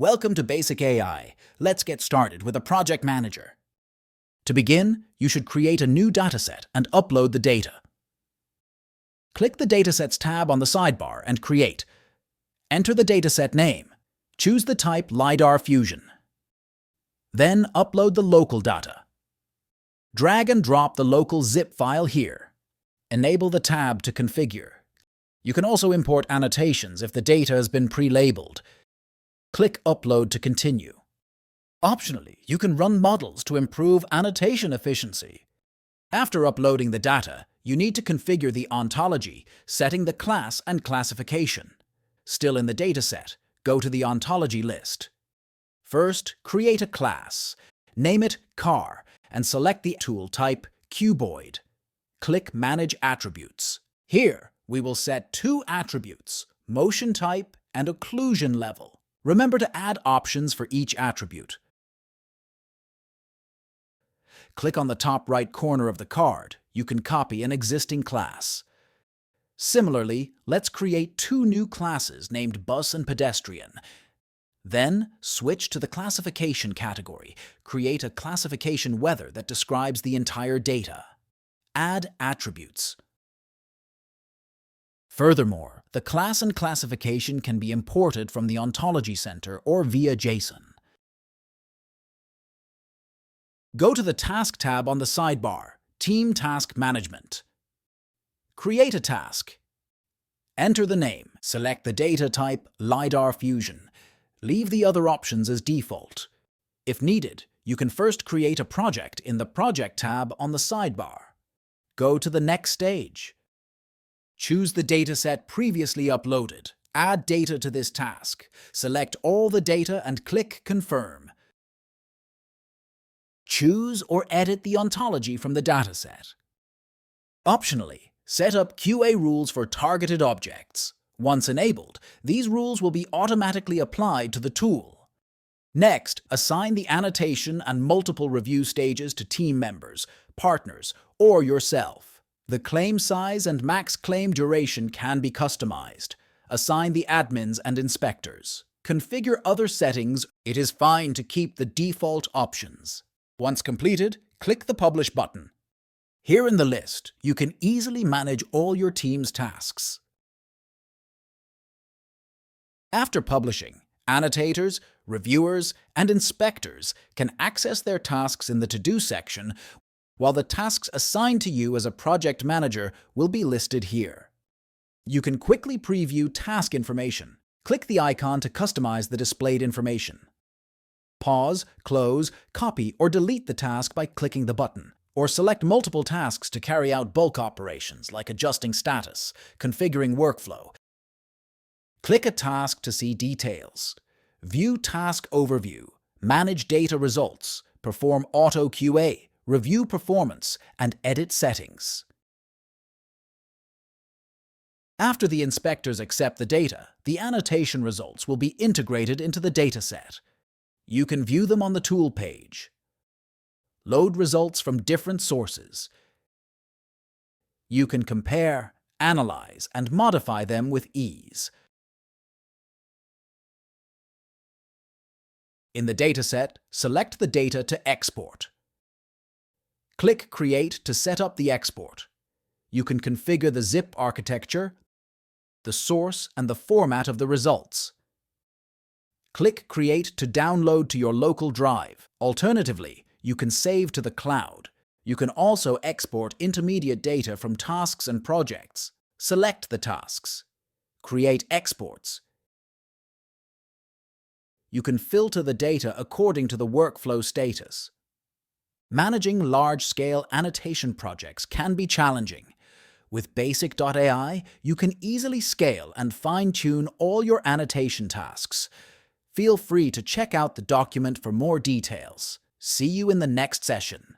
Welcome to BasicAI. Let's get started with a project manager. To begin, you should create a new dataset and upload the data. Click the Datasets tab on the sidebar and Create. Enter the dataset name. Choose the type LiDAR Fusion. Then upload the local data. Drag and drop the local zip file here. Enable the tab to configure. You can also import annotations if the data has been pre-labeled. Click Upload to continue. Optionally, you can run models to improve annotation efficiency. After uploading the data, you need to configure the ontology, setting the class and classification. Still in the dataset, go to the ontology list. First, create a class. Name it Car and select the tool type Cuboid. Click Manage Attributes. Here, we will set two attributes, motion type and occlusion level. Remember to add options for each attribute. Click on the top right corner of the card. You can copy an existing class. Similarly, let's create two new classes named Bus and Pedestrian. Then, switch to the classification category. Create a classification weather that describes the entire data. Add attributes. Furthermore, the class and classification can be imported from the Ontology Center or via JSON. Go to the Task tab on the sidebar, Team Task Management. Create a task. Enter the name. Select the data type LiDAR Fusion. Leave the other options as default. If needed, you can first create a project in the Project tab on the sidebar. Go to the next stage. Choose the dataset previously uploaded. Add data to this task. Select all the data and click Confirm. Choose or edit the ontology from the dataset. Optionally, set up QA rules for targeted objects. Once enabled, these rules will be automatically applied to the tool. Next, assign the annotation and multiple review stages to team members, partners, or yourself. The claim size and max claim duration can be customized. Assign the admins and inspectors. Configure other settings. It is fine to keep the default options. Once completed, click the Publish button. Here in the list, you can easily manage all your team's tasks. After publishing, annotators, reviewers, and inspectors can access their tasks in the To-Do section, while the tasks assigned to you as a project manager will be listed here. You can quickly preview task information. Click the icon to customize the displayed information. Pause, close, copy, or delete the task by clicking the button, or select multiple tasks to carry out bulk operations like adjusting status, configuring workflow. Click a task to see details. View task overview, manage data results, perform auto QA, review performance, and edit settings. After the inspectors accept the data, the annotation results will be integrated into the dataset. You can view them on the tool page. Load results from different sources. You can compare, analyze, and modify them with ease. In the dataset, select the data to export. Click Create to set up the export. You can configure the zip architecture, the source, and the format of the results. Click Create to download to your local drive. Alternatively, you can save to the cloud. You can also export intermediate data from tasks and projects. Select the tasks. Create exports. You can filter the data according to the workflow status. Managing large-scale annotation projects can be challenging. With Basic.ai, you can easily scale and fine-tune all your annotation tasks. Feel free to check out the document for more details. See you in the next session.